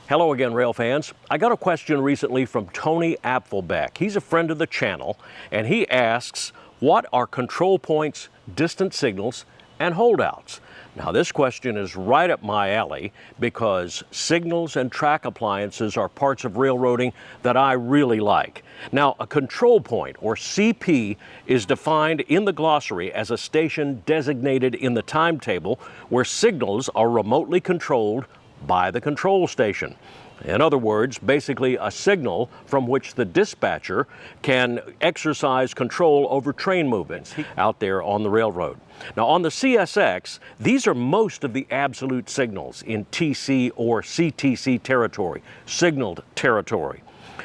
Hello again, rail fans. I got a question recently from Tony Apfelbeck. He's a friend of the channel, and he asks, what are control points, distant signals, and holdouts? Now, this question is right up my alley because signals and track appliances are parts of railroading that I really like. Now, a control point, or CP, is defined in the glossary as a station designated in the timetable where signals are remotely controlled by the control station. In other words, basically a signal from which the dispatcher can exercise control over train movements out there on the railroad. Now, on the CSX, these are most of the absolute signals in TC or CTC territory, signaled territory.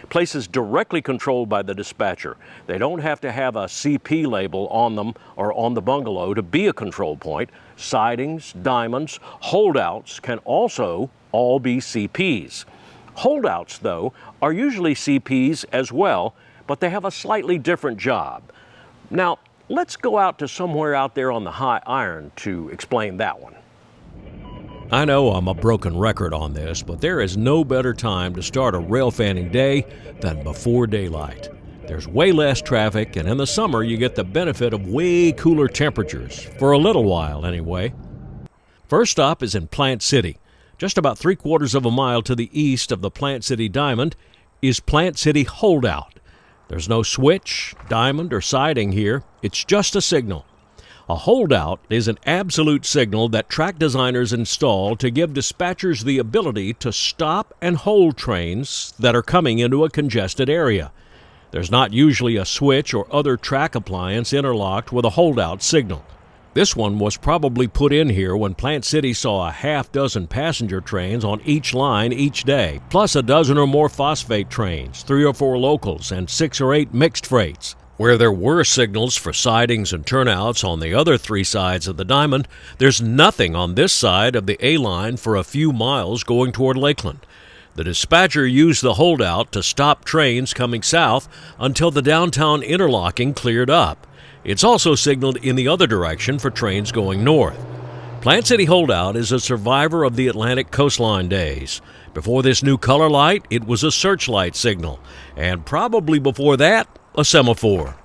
Places directly controlled by the dispatcher. They don't have to have a CP label on them or on the bungalow to be a control point. Sidings, diamonds, holdouts can also all be CPs. Holdouts, though, are usually CPs as well, but they have a slightly different job. Now, let's go out to somewhere out there on the high iron to explain that one. I know I'm a broken record on this, but there is no better time to start a rail fanning day than before daylight. There's way less traffic, and in the summer you get the benefit of way cooler temperatures, for a little while anyway. First stop is in Plant City. Just about 3/4 of a mile to the east of the Plant City Diamond is Plant City Holdout. There's no switch, diamond, or siding here. It's just a signal. A holdout is an absolute signal that track designers install to give dispatchers the ability to stop and hold trains that are coming into a congested area. There's not usually a switch or other track appliance interlocked with a holdout signal. This one was probably put in here when Plant City saw a half-dozen passenger trains on each line each day, plus a dozen or more phosphate trains, 3 or 4 locals, and 6 or 8 mixed freights. Where there were signals for sidings and turnouts on the other 3 sides of the diamond, there's nothing on this side of the A line for a few miles going toward Lakeland. The dispatcher used the holdout to stop trains coming south until the downtown interlocking cleared up. It's also signaled in the other direction for trains going north. Plant City Holdout is a survivor of the Atlantic coastline days. Before this new color light, it was a searchlight signal, and probably before that, a semaphore.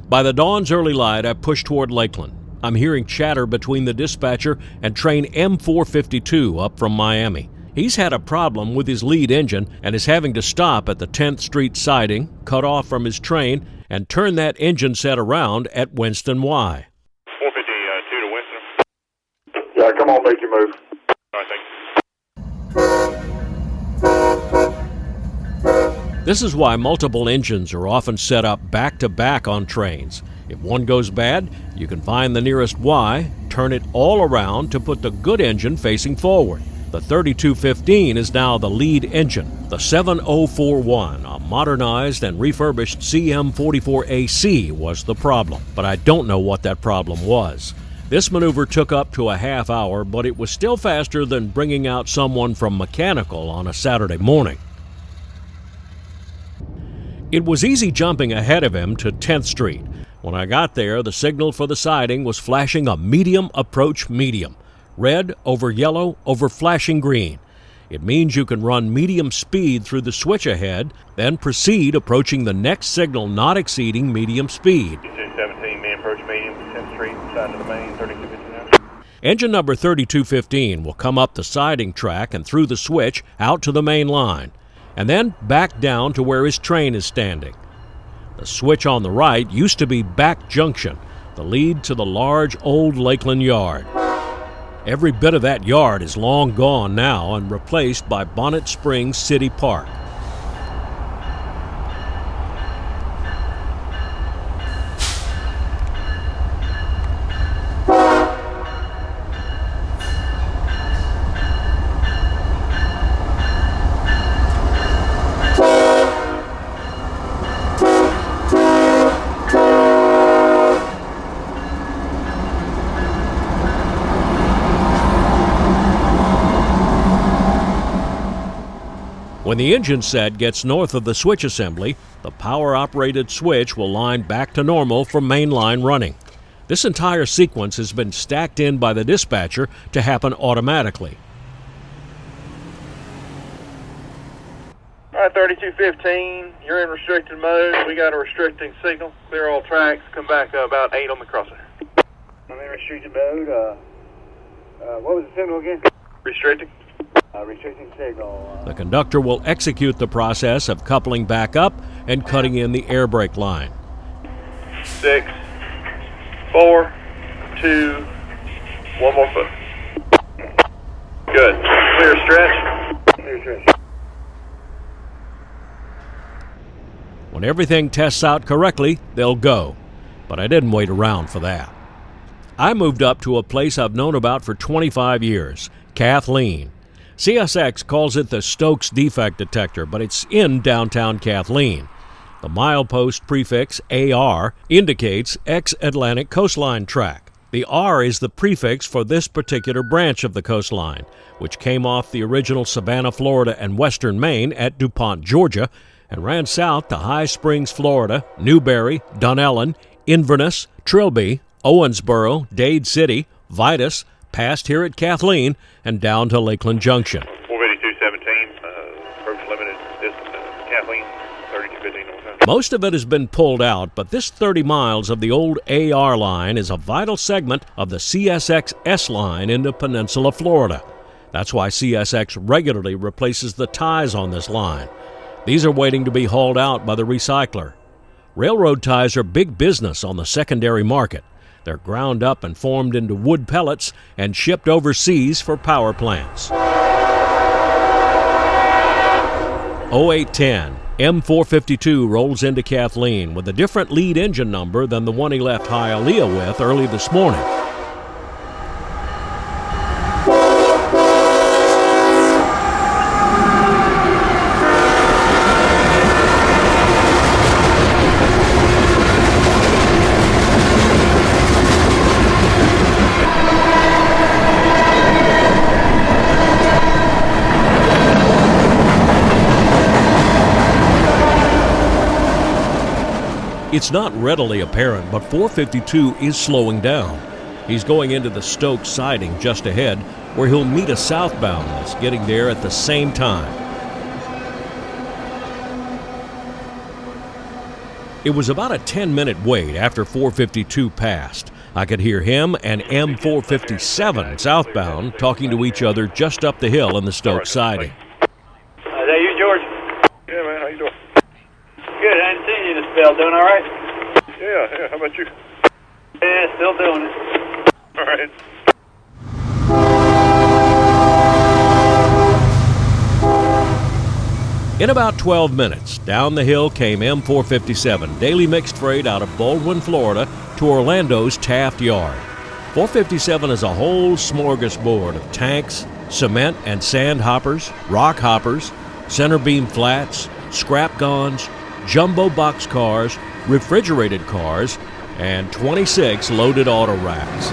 By the dawn's early light, I pushed toward Lakeland. I'm hearing chatter between the dispatcher and train M452 up from Miami. He's had a problem with his lead engine and is having to stop at the 10th Street siding, cut off from his train, and turn that engine set around at Winston Y. 452 to Winston. Yeah, come on, make your move. All right, thanks. This is why multiple engines are often set up back-to-back on trains. If one goes bad, you can find the nearest Y, turn it all around to put the good engine facing forward. The 3215 is now the lead engine. The 7041, a modernized and refurbished CM44AC, was the problem, but I don't know what that problem was. This maneuver took up to a half hour, but it was still faster than bringing out someone from mechanical on a Saturday morning. It was easy jumping ahead of him to 10th Street. When I got there, the signal for the siding was flashing a medium approach medium. Red over yellow over flashing green. It means you can run medium speed through the switch ahead, then proceed approaching the next signal not exceeding medium speed. 17, main approach medium, 10th Street, side of the main, 3259. Engine number 3215 will come up the siding track and through the switch out to the main line, and then back down to where his train is standing. The switch on the right used to be Back Junction, the lead to the large old Lakeland yard. Every bit of that yard is long gone now and replaced by Bonnet Springs City Park. When the engine set gets north of the switch assembly, the power-operated switch will line back to normal for mainline running. This entire sequence has been stacked in by the dispatcher to happen automatically. All right, 3215, you're in restricted mode. We got a restricting signal. Clear all tracks. Come back about 8 on the crossing. I'm in restricted mode. What was the signal again? Restricting. Restricting signal. The conductor will execute the process of coupling back up and cutting in the air brake line. 6, 4, 2, 1 more foot. Good. Clear stretch. Clear stretch. When everything tests out correctly, they'll go. But I didn't wait around for that. I moved up to a place I've known about for 25 years, Kathleen. CSX calls it the Stokes defect detector, but it's in downtown Kathleen. The milepost prefix AR indicates ex-Atlantic coastline track. The R is the prefix for this particular branch of the coastline, which came off the original Savannah, Florida and western Maine at DuPont, Georgia, and ran south to High Springs, Florida, Newberry, Dunellen, Inverness, Trilby, Owensboro, Dade City, Vitus, past here at Kathleen, and down to Lakeland Junction. 45217, approach limited distance, Kathleen, 3215 north. Most of it has been pulled out, but this 30 miles of the old AR line is a vital segment of the CSX S line into Peninsula, Florida. That's why CSX regularly replaces the ties on this line. These are waiting to be hauled out by the recycler. Railroad ties are big business on the secondary market. They're ground up and formed into wood pellets and shipped overseas for power plants. 0810, M452 rolls into Kathleen with a different lead engine number than the one he left Hialeah with early this morning. It's not readily apparent, but 452 is slowing down. He's going into the Stokes siding just ahead, where he'll meet a southbound that's getting there at the same time. It was about a 10-minute wait after 452 passed. I could hear him and M457 southbound talking to each other just up the hill in the Stokes siding. Is that you, George? Yeah, man, how you doing? Good. I hadn't seen you in a spell. Doing all right? Yeah, how about you? Yeah, still doing it. All right. In about 12 minutes, down the hill came M457, daily mixed freight out of Baldwin, Florida, to Orlando's Taft Yard. 457 is a whole smorgasbord of tanks, cement and sand hoppers, rock hoppers, center beam flats, scrap guns, jumbo box cars, refrigerated cars, and 26 loaded auto racks.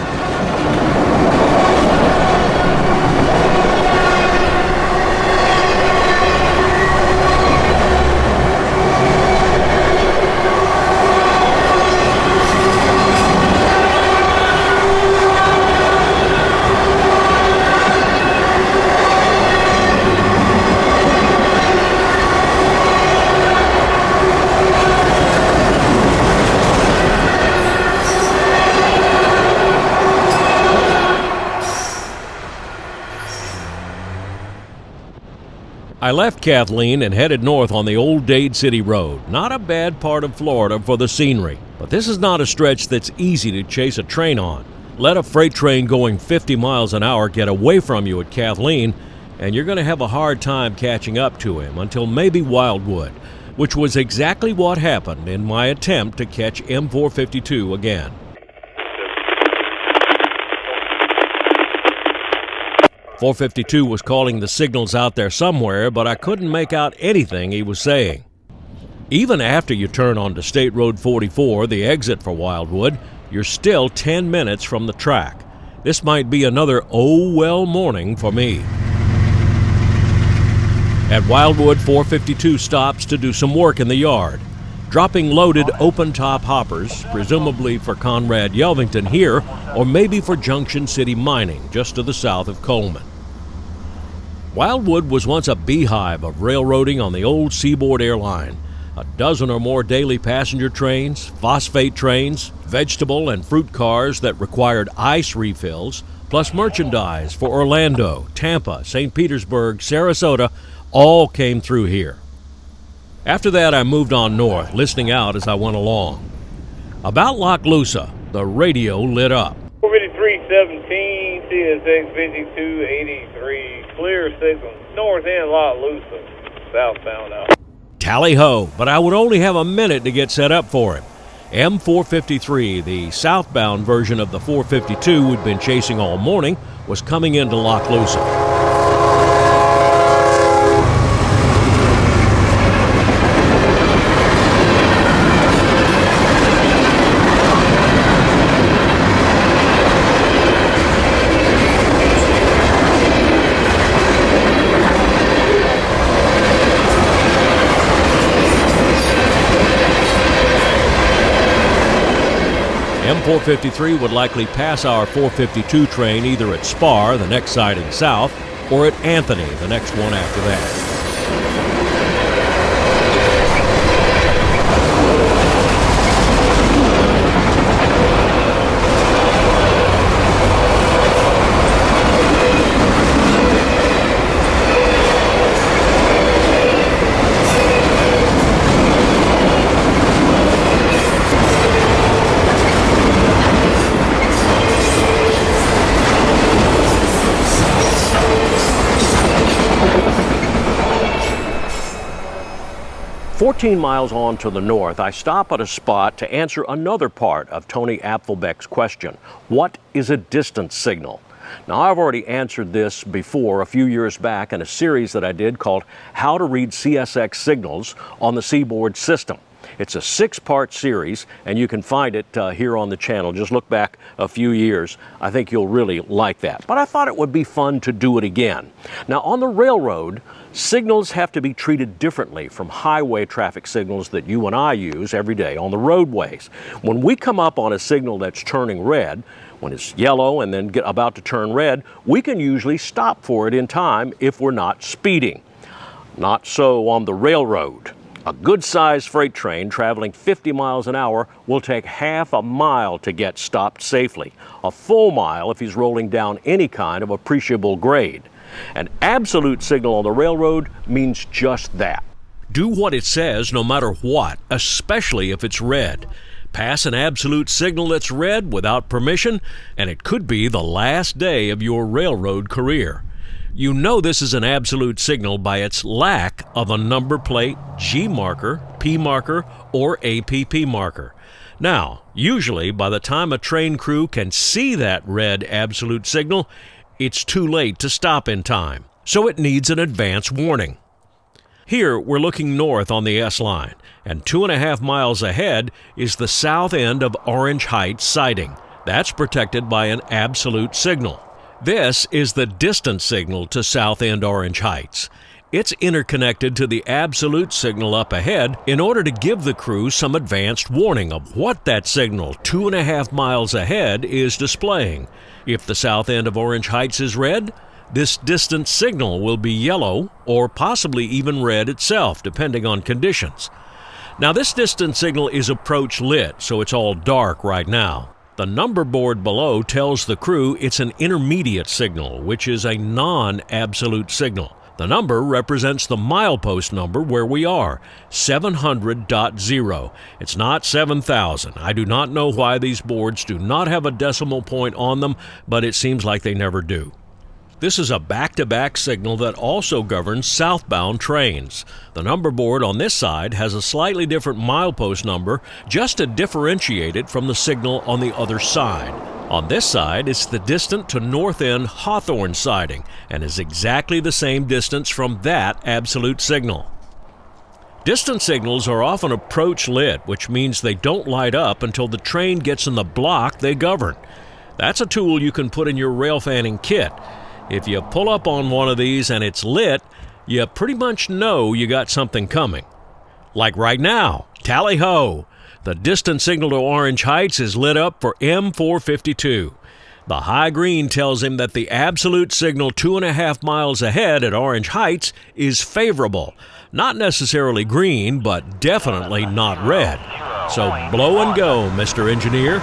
I left Kathleen and headed north on the old Dade City Road. Not a bad part of Florida for the scenery, but this is not a stretch that's easy to chase a train on. Let a freight train going 50 miles an hour get away from you at Kathleen, and you're going to have a hard time catching up to him until maybe Wildwood, which was exactly what happened in my attempt to catch M452 again. 452 was calling the signals out there somewhere, but I couldn't make out anything he was saying. Even after you turn onto State Road 44, the exit for Wildwood, you're still 10 minutes from the track. This might be another oh well morning for me. At Wildwood, 452 stops to do some work in the yard, dropping loaded open-top hoppers, presumably for Conrad Yelvington here, or maybe for Junction City Mining, just to the south of Coleman. Wildwood was once a beehive of railroading on the old Seaboard Airline. A dozen or more daily passenger trains, phosphate trains, vegetable and fruit cars that required ice refills, plus merchandise for Orlando, Tampa, St. Petersburg, Sarasota, all came through here. After that, I moved on north, listening out as I went along. About Loch Loosa, the radio lit up. 45317, CSX 5283, clear signal, north end Loch Loosa, southbound out. Tally ho, but I would only have a minute to get set up for him. M453, the southbound version of the 452 we'd been chasing all morning, was coming into Loch Loosa. M453 would likely pass our 452 train either at Spar, the next siding south, or at Anthony, the next one after that. 14 miles on to the north, I stop at a spot to answer another part of Tony Apfelbeck's question. What is a distance signal? Now, I've already answered this before a few years back in a series that I did called How to Read CSX Signals on the Seaboard System. It's a 6-part series, and you can find it here on the channel. Just look back a few years. I think you'll really like that. But I thought it would be fun to do it again. Now, on the railroad, signals have to be treated differently from highway traffic signals that you and I use every day on the roadways. When we come up on a signal that's turning red, when it's yellow and then about to turn red, we can usually stop for it in time if we're not speeding. Not so on the railroad. A good-sized freight train traveling 50 miles an hour will take half a mile to get stopped safely, a full mile if he's rolling down any kind of appreciable grade. An absolute signal on the railroad means just that. Do what it says no matter what, especially if it's red. Pass an absolute signal that's red without permission, and it could be the last day of your railroad career. You know this is an absolute signal by its lack of a number plate, G marker, P marker, or APP marker. Now, usually by the time a train crew can see that red absolute signal, it's too late to stop in time, so it needs an advance warning. Here, we're looking north on the S-line, and 2.5 miles ahead is the south end of Orange Heights siding. That's protected by an absolute signal. This is the distance signal to South End Orange Heights. It's interconnected to the absolute signal up ahead in order to give the crew some advanced warning of what that signal 2.5 miles ahead is displaying. If the south end of Orange Heights is red, this distance signal will be yellow or possibly even red itself, depending on conditions. Now, this distance signal is approach lit, so it's all dark right now. The number board below tells the crew it's an intermediate signal, which is a non-absolute signal. The number represents the milepost number where we are, 700.0. It's not 7,000. I do not know why these boards do not have a decimal point on them, but it seems like they never do. This is a back-to-back signal that also governs southbound trains. The number board on this side has a slightly different milepost number just to differentiate it from the signal on the other side. On this side, it's the distant to north end Hawthorne siding and is exactly the same distance from that absolute signal. Distance signals are often approach lit, which means they don't light up until the train gets in the block they govern. That's a tool you can put in your rail fanning kit. If you pull up on one of these and it's lit, you pretty much know you got something coming. Like right now, tally-ho! The distance signal to Orange Heights is lit up for M452. The high green tells him that the absolute signal 2.5 miles ahead at Orange Heights is favorable. Not necessarily green, but definitely not red. So blow and go, Mr. Engineer.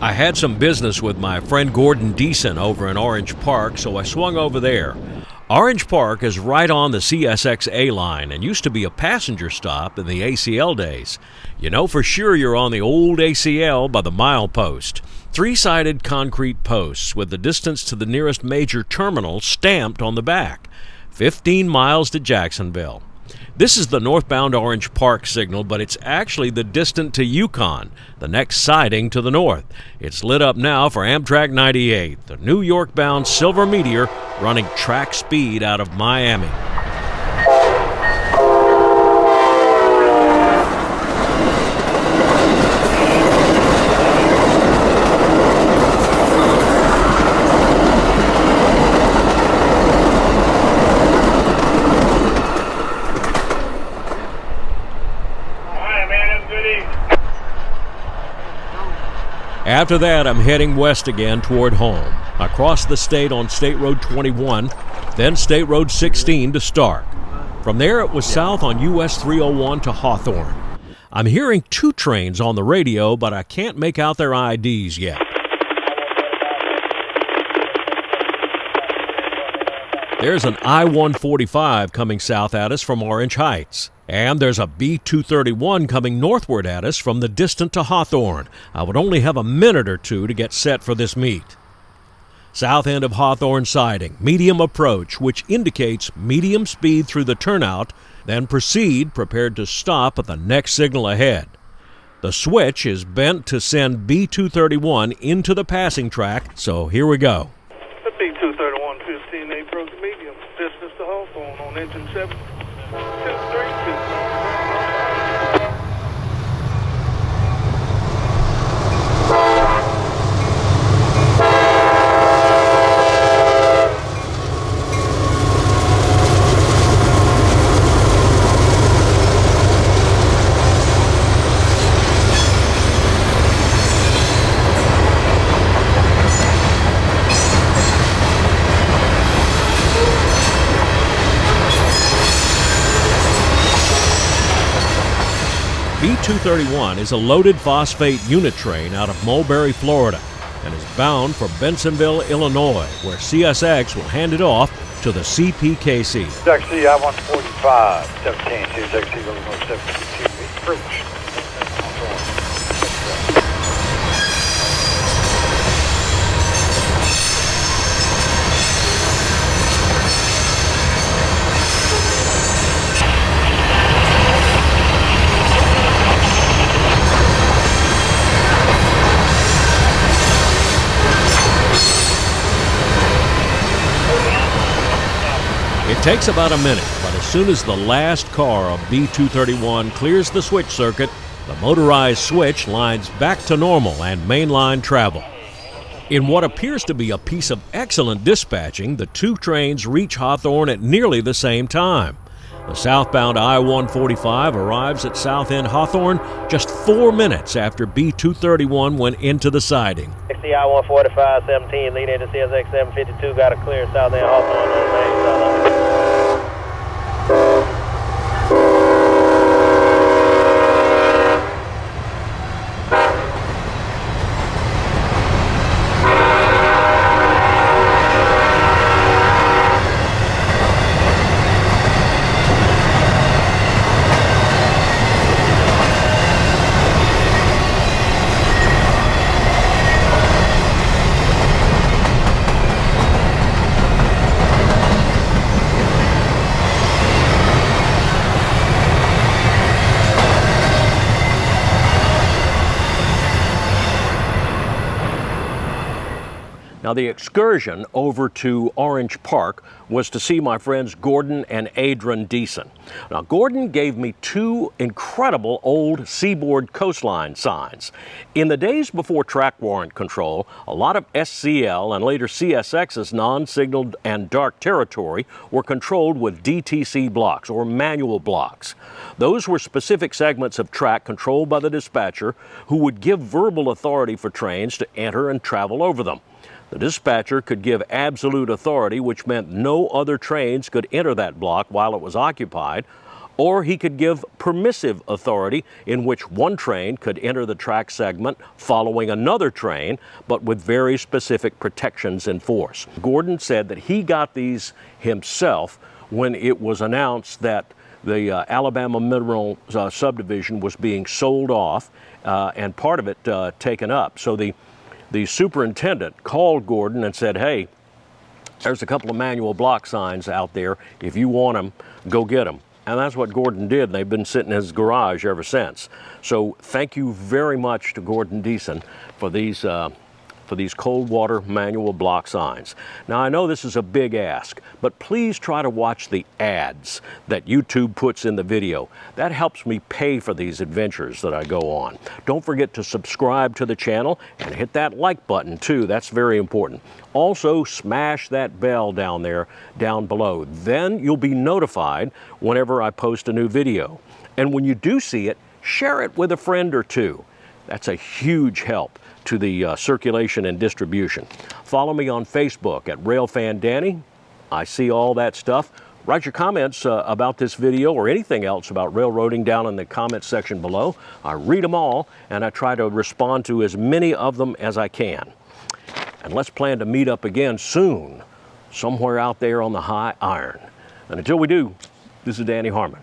I had some business with my friend Gordon Deason over in Orange Park, so I swung over there. Orange Park is right on the CSX-A line and used to be a passenger stop in the ACL days. You know for sure you're on the old ACL by the milepost. 3-sided concrete posts with the distance to the nearest major terminal stamped on the back. 15 miles to Jacksonville. This is the northbound Orange Park signal, but it's actually the distant to Yukon, the next siding to the north. It's lit up now for Amtrak 98, the New York-bound Silver Meteor running track speed out of Miami. After that, I'm heading west again toward home, across the state on State Road 21, then State Road 16 to Stark. From there, it was south on US 301 to Hawthorne. I'm hearing 2 trains on the radio, but I can't make out their IDs yet. There's an I-145 coming south at us from Orange Heights. And there's a B-231 coming northward at us from the distant to Hawthorne. I would only have a minute or two to get set for this meet. South end of Hawthorne siding, medium approach, which indicates medium speed through the turnout, then proceed, prepared to stop at the next signal ahead. The switch is bent to send B-231 into the passing track, so here we go. The B-231 15 approach medium, distance to Hawthorne on engine 7. 1032. B-231 is a loaded phosphate unit train out of Mulberry, Florida, and is bound for Bensenville, Illinois, where CSX will hand it off to the CPKC. Taxi I-145, 1726, Illinois 722, approach. It takes about a minute, but as soon as the last car of B-231 clears the switch circuit, the motorized switch lines back to normal and mainline travel. In what appears to be a piece of excellent dispatching, the 2 trains reach Hawthorne at nearly the same time. The southbound I-145 arrives at South End Hawthorne just 4 minutes after B-231 went into the siding. The I-145 17 lead into CSX 752 got a clear South End Hawthorne on the main side. Now, the excursion over to Orange Park was to see my friends Gordon and Adrian Deason. Now, Gordon gave me 2 incredible old seaboard coastline signs. In the days before track warrant control, a lot of SCL and later CSX's non-signaled and dark territory were controlled with DTC blocks or manual blocks. Those were specific segments of track controlled by the dispatcher who would give verbal authority for trains to enter and travel over them. The dispatcher could give absolute authority, which meant no other trains could enter that block while it was occupied, or he could give permissive authority in which one train could enter the track segment following another train, but with very specific protections in force. Gordon said that he got these himself when it was announced that the Alabama Mineral subdivision was being sold off and part of it taken up. So the superintendent called Gordon and said, hey, there's a couple of manual block signs out there. If you want them, go get them. And that's what Gordon did, and they've been sitting in his garage ever since. So thank you very much to Gordon Deason for these cold water manual block signs. Now, I know this is a big ask, but please try to watch the ads that YouTube puts in the video. That helps me pay for these adventures that I go on. Don't forget to subscribe to the channel and hit that like button too. That's very important. Also, smash that bell down there, down below. Then you'll be notified whenever I post a new video. And when you do see it, share it with a friend or two. That's a huge help to the circulation and distribution. Follow me on Facebook at Railfan Danny. I see all that stuff. Write your comments about this video or anything else about railroading down in the comments section below. I read them all, and I try to respond to as many of them as I can. And let's plan to meet up again soon, somewhere out there on the high iron. And until we do, this is Danny Harmon.